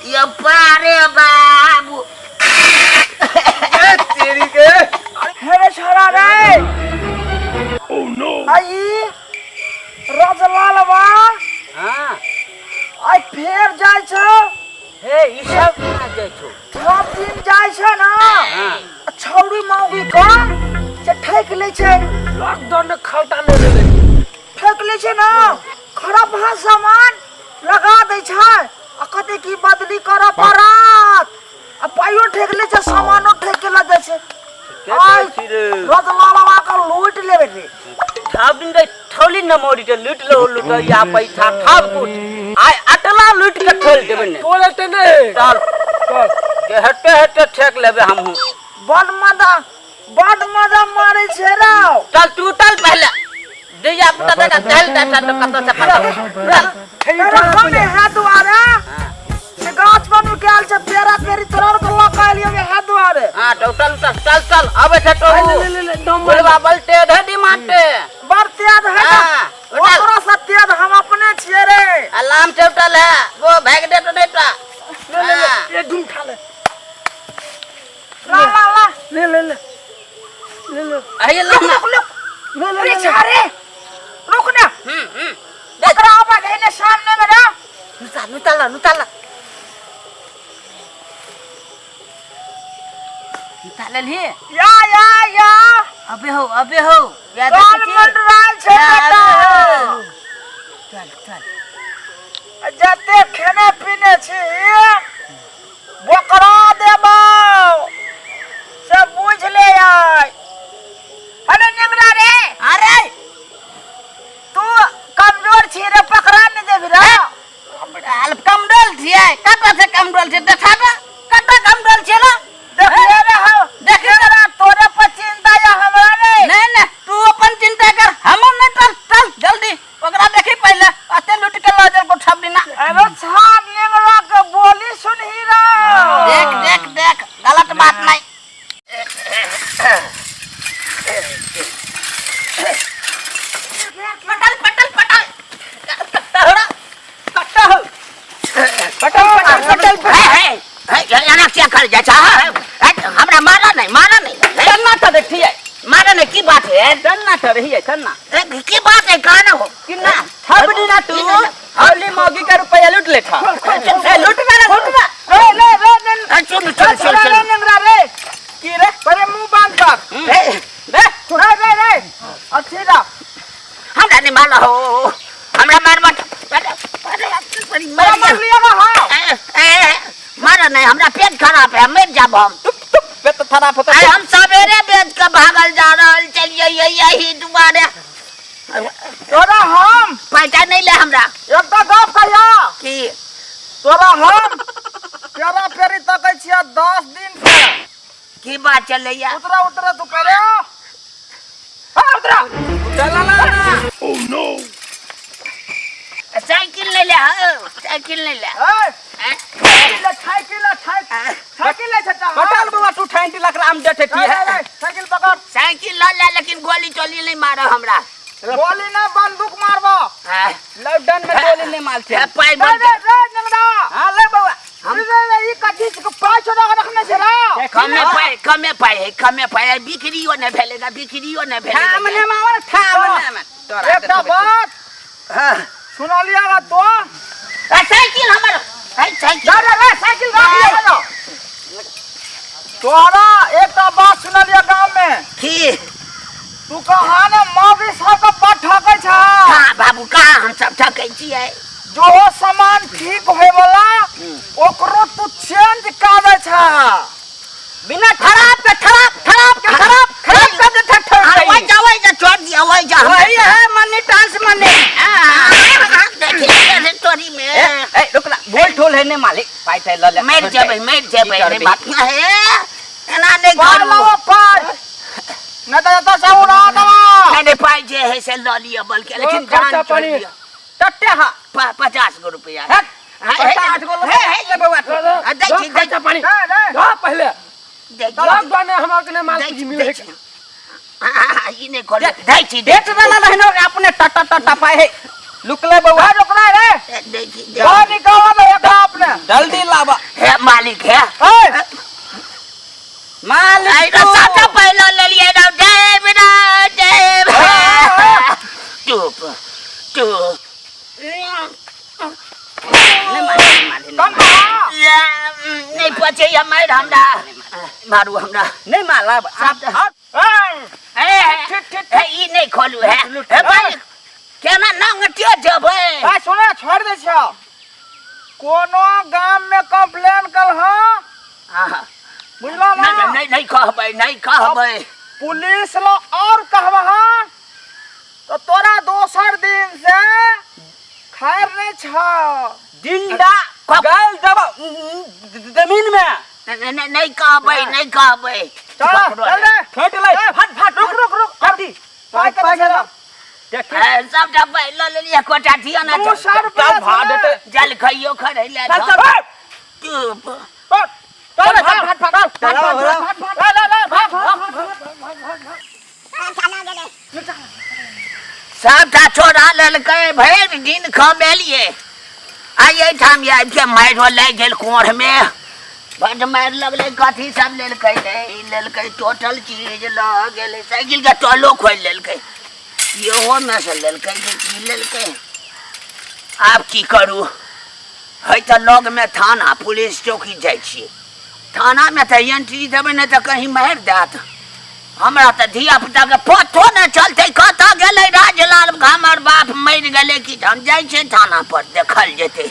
ये पारे बाबू तेरी के हेरे छोरा रे ओह नो आई रजलाल बा हां आई फेर जाय छ हे ई सब ना जाय छो सब दिन जाय छ ना हां छौड़ी मौगी का से ठेक ले छै लॉकडाउन खलता नहीं ले ठेक ले छै ना खराब भाषा सामान लगा दे छै आ कते की बदली कर पड़त आ पाइयो ठेक ले छै सामानो ठेक के लगे छै कहै छी रे रजलाल बा का लूट लेबे रे ठाब दिन दे ठौली न मोड़ी ते लूट लो लूट या पैसा ठाब कुट आय अटला लूट के ठोल देबे ने तोले ते नहीं चल के हटे हटे ठेक लेबे हमहु बड़ मजा मारे छै राव चल तू चल पहले दिया पता देगा चल बैठा तो कत से पता तेरा कोने है दुआरे से गाछ बनु के आल छै पेरा पेरी तोर को लगा लियो में है दुआरे हां तो चल चल चल चल अब से तो ले दम बोलवा बलते धडी माटे बरतियाद है हां ओकरा सत्याद हम अपने छिए रे अलार्म चौटल है वो भाग दे तो बेटा ये धूम खा ले ला ला ला ले ले ले ले ले आइए लो रे छारे रुक ना देखरा आबा गने सामने में ना नुताला ही या अबे हो या कौन मंडराल छै बेटा चल चल जते खाने पीने छी बोकरा देबो सब बुझ ले आय अरे निंगरा रे अरे तू कमजोर छी रे पकड़ा न देबी रे अल्प कमडल छिए कत से कमडल छै देखा कत कमडल छै ना देख रे हो देख रे तोरे पर चिंता या हमरा रे नहीं तू अपन चिंता कर हम नहीं चल जल्दी ओकरा देखी पहले अते लूट के लाजर को छप देना अरे छाप निंगरा के बोली सुनही रे देख गलत बात नहीं क्या कर जा हमरा मारा नहीं डरना तो देखी है मारा नहीं की बात है डरना तो रही है डरना की बात है कहां हो कि ना थबड़ी ना तू हौली मौगी का रुपया लूट ले था लूट ना ले चल निंगरा रे की रे परे मुंह बांध कर रे अच्छी रा हमरा नहीं मारा हो हमरा मार मत मार लिया ना हां मारा नहीं हमरा पेट खराब है मर जाब हम पेट खराब होता हम सवेरे बेच के भागल जा रहल चलिए यही दुबारे तोरा हम पैसा नहीं ले हमरा एकटा गप कहिया की तोरा हम पेरा पेरी तकै छिया 10 दिन से की बात चलैया उतरा तू करे हां उतरा ओह नो साइकिल ले ले साइकिल ले ले साइकिल ले छटा पटाल बाबा तू 20 लाख राम देते की है साइकिल पकड़ साइकिल ला ले लेकिन गोली चोली नहीं मारा हमरा गोली ना बंदूक मारबो लॉकडाउन में गोली नहीं मारते पाई रे नंगड़ा हां ले बाबा हम ई कथि के 500 रखने छै रे कमे पाए बिक्रियो नहीं भेलेगा थामने मावर थामने एकटा बात हां सुना लिया ना तो साइकिल हमर साइकिल रे साइकिल रख लिया तोरा एकटा बात सुना लिया गांव में की तू कहा ना मौगी सब के बड़ ठकै छ हां बाबू का हम सब ठकै छियै जो सामान ठीक होय वाला ओकरो तू चेंज कर दे छ बिना खराब के खराब कर दे ठठ वही जा छोड़ दिया वही जा वही है मनी टांस मनी देखिए स्टोरी में ए रुक ना बोल ठोल है ने मालिक पाइते ल ले मर जेबै रे बात ना है एना नहीं पार कर लाओ पार न तो साउना दवा नहीं पाई जे है से ल लिया बल्कि लेकिन जान छोड़ दिया टट्टे हा 50 गो रुपया है 8 गो ले बाबा देखी खर्चा पानी दा पहले लॉकडाउन में हमरा के माल की मिले हां ई नहीं कर दै छी डेट वाला रहने अपने टटा पाए है लुकले बउआ रुकना रे कौन निकाला भैया आपने जल्दी लावा है मालिक है मालिक साटा पहले ले लिए ना देव चुप चुप नहीं पचे या मार हमरा मारू हमरा नहीं माला ई नहीं खोलू है मालिक केना नंगटियो जबे आ सुने छोड़ दे छ कोनो गांव में कंप्लेन कर हां बुझला नहीं कहबै पुलिस लो और कहबा तो तोरा दोसर दिन से खैर नहीं छ जिंदा गल जब जमीन में नहीं कहबै चल चल रे फेंट ले फट रुक हटी पाई चला सब डब्बा ले लिया कोटा दिया ना चल भाड़ जल खइयो खड़े ले चल चुप सबटा छोड़ा ललकै भैर दिन खमेलिए आइए ठाम आबि के मारि लागि गेल कोढ़ में बड मारि लगलै कथी सब लेलकै टोटल चीज ल गेलै साइकिल के टोलो खोलि लेलकै इहो में से लेलकै की लेलकै आब की करू है त लग में थाना पुलिस चौकी जाइ छियै थाना में त एंट्री देबै नहीं त कहीं मारि देत हमरा त धिया पुता के पतो न चलते कत गेलै राजलाल हमर बाप मरि गेलै कि हम जाइ छै थाना पर देखल जेतै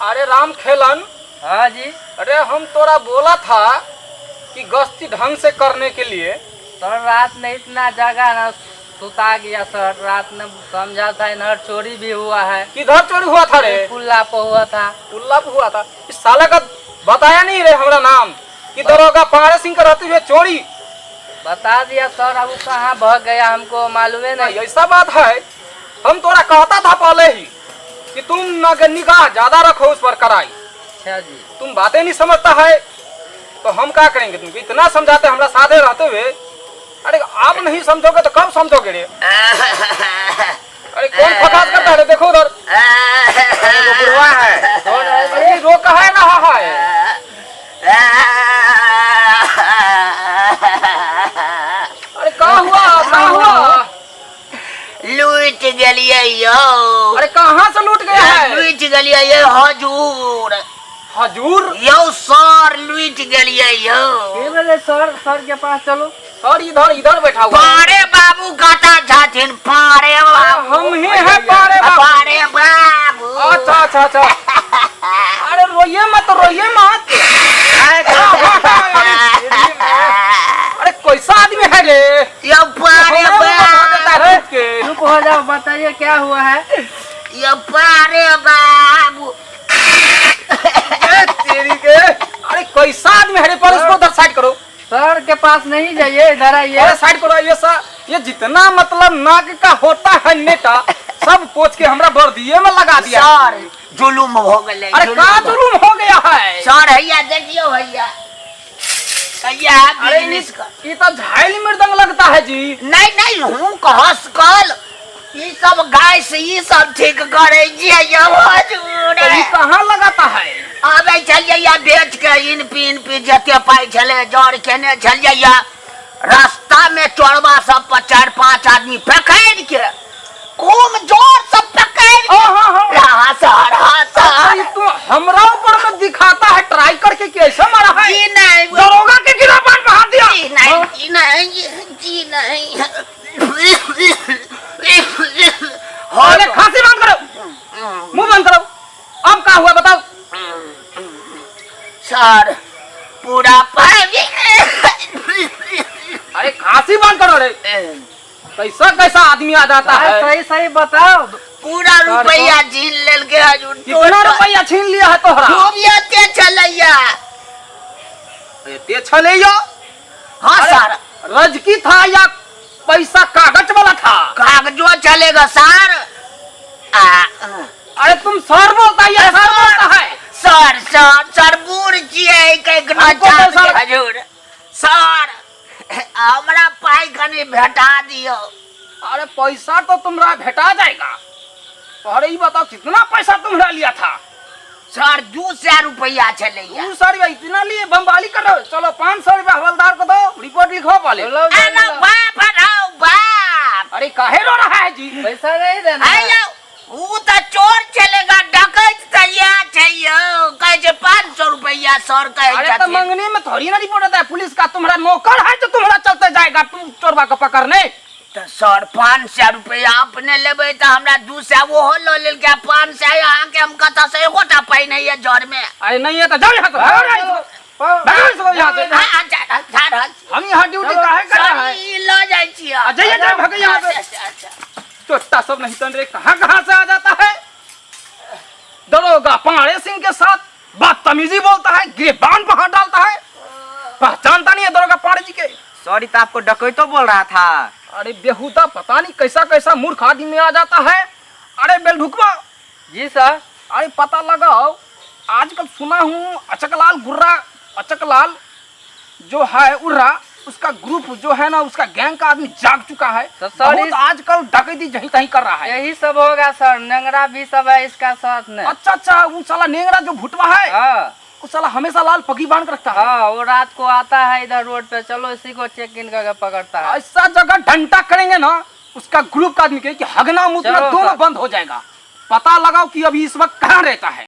अरे राम खेलन हाँ जी अरे हम तोरा बोला था कि गश्ती ढंग से करने के लिए सर रात में इतना जगह ना सुता गया सर रात में समझा था इधर चोरी भी हुआ है किधर चोरी हुआ था रे पुल्ला पे हुआ था पुल्ला पे हुआ था इस साला का बताया नहीं रे हमारा नाम कि दरोगा पारे सिंह का रहते हुए चोरी बता दिया सर अब कहाँ भाग गया हमको मालूम है नहीं ऐसा बात है हम तोरा कहता था पहले ही कि तुम निगाह ज्यादा रखो उस पर कराई अच्छा जी तुम बातें नहीं समझता है तो हम क्या करेंगे तुमको इतना समझाते हमारा साथे रहते हुए अरे आप नहीं समझोगे तो कब समझोगे रे अरे कौन फटास करता है देखो उधर बुढ़वा है अरे रोक है ना है अरे कहाँ हुआ लूट गलिए यो अरे कहाँ से लूट गया है लूट गलिए ये हजूर यो सर लूट गलिए यो सर के पास चलो सर इधर बैठा हुआ पारे बाबू गाता छाथिन पारे बाबू हम ही है पारे बाबू अच्छा अरे रोइए मत अरे कैसा आदमी है रे यो पारे बाबू चुप हो जाओ बताइए क्या हुआ है यो पारे बाबू तेरी के अरे कैसा आदमी है रे पर इसको उधर साइड करो सर के पास नहीं जाइए इधर आइए साइड करो ये जितना मतलब नाक का होता है नेटा सब पोछ के हमरा वर्दिये में लगा दिया सर जुलुम हो गए अरे का जुलुम हो गया है सर भैया देखियो भैया अरे ये तो झाइल मृदंग लगता है जी नहीं हूँ कहस कल ये सब गाय से ये सब ठीक करे कहाँ लगाता है अबे चलिए बेच के इन पी जते पाई चले जोड़ केने चलिए रास्ता में चोरबा सब पर 4-5 आदमी पकड़ के खूब जोर से पकड़ तो हमरा ऊपर में दिखाता है ट्राई करके कैसे मारा है जी नहीं दरोगा के गिरफ्तार बहा दिया जी नहीं अरे खांसी बंद करो मुंह बंद करो अब क्या हुआ बताओ सर पूरा अरे खांसी बंद करो रे कैसा आदमी आ जाता है सही बताओ पूरा रुपया छीन लेल के हजूर कितना रुपया छीन लिया है तोहरा ते चलैया हाँ सर रजकी था या पैसा कागज वाला था कागजो चलेगा सर अरे तुम सर बोलता है या सर बोलता है सर बूढ़ छिए हजूर सर हमरा पाई कनी भेटा दियो अरे पैसा तो तुम्हारा भेटा जाएगा। अरे ये बताओ कितना पैसा तुम्हारा लिया था? सर 200 रुपया चले तू सर इतना लिए बमबाली कर रहे हो। चलो 500 रुपया हवलदार को दो, रिपोर्ट लिखो पहले। चलो, अरे बाप रो बाप। अरे काहे रो रहा है जी? पैसा नहीं देना है। आयो वो तो चोर चलेगा, डकैत तैयार चाहिए। कहे 500 रुपया सर कहे अरे तो मंगने में थोड़ी ना रिपोर्ट आता है पुलिस का। तुम्हारा नौकर है जो तुम्हारा चलते जाएगा तुम चोरबा को पकड़ने। तो सर 500 रुपया अपने लेबे तो हमरा 200 वो हो लो ले के 500 यहाँ के हम कथा से एकोटा पाई नहीं है जर में। अरे नहीं है तो जाओ यहाँ से, भागो यहाँ से। हम यहाँ ड्यूटी काहे कर रहे हैं? लो जाय छियै। जाइए जाइए भागो यहाँ से। चोट्टा सब नहीं तन रे कहाँ से आ जाता है। दरोगा पाड़े सिंह के साथ बदतमीजी बोलता है, गिरबान पर हाथ डालता है। पहचानता नहीं है दरोगा पाड़े जी के। सॉरी तो आपको डकैतो बोल रहा था। अरे बेहुदा पता नहीं कैसा कैसा मूर्ख आदमी में आ जाता है। अरे बेलढुकवा जी सर। अरे पता लगाओ, आजकल सुना हूँ अचकलाल जो है उर्रा, उसका ग्रुप जो है ना, उसका गैंग का आदमी जाग चुका है। तो सर बहुत आजकल डकैती जहीं तहीं कर रहा है। यही सब होगा सर, नेंगरा भी सब है इसका साथ में। अच्छा वो साला नेंगरा जो भुटवा है, हाँ वो साला हमेशा लाल पगी बांध कर रखता है। हाँ, वो रात को आता है इधर रोड पे, चलो इसी को चेक इन करके पकड़ता है। ऐसा जगह डंडा करेंगे ना उसका ग्रुप का आदमी के कि हगना मुतना चलो दोनों सर। बंद हो जाएगा। पता लगाओ कि अभी इस वक्त कहाँ रहता है।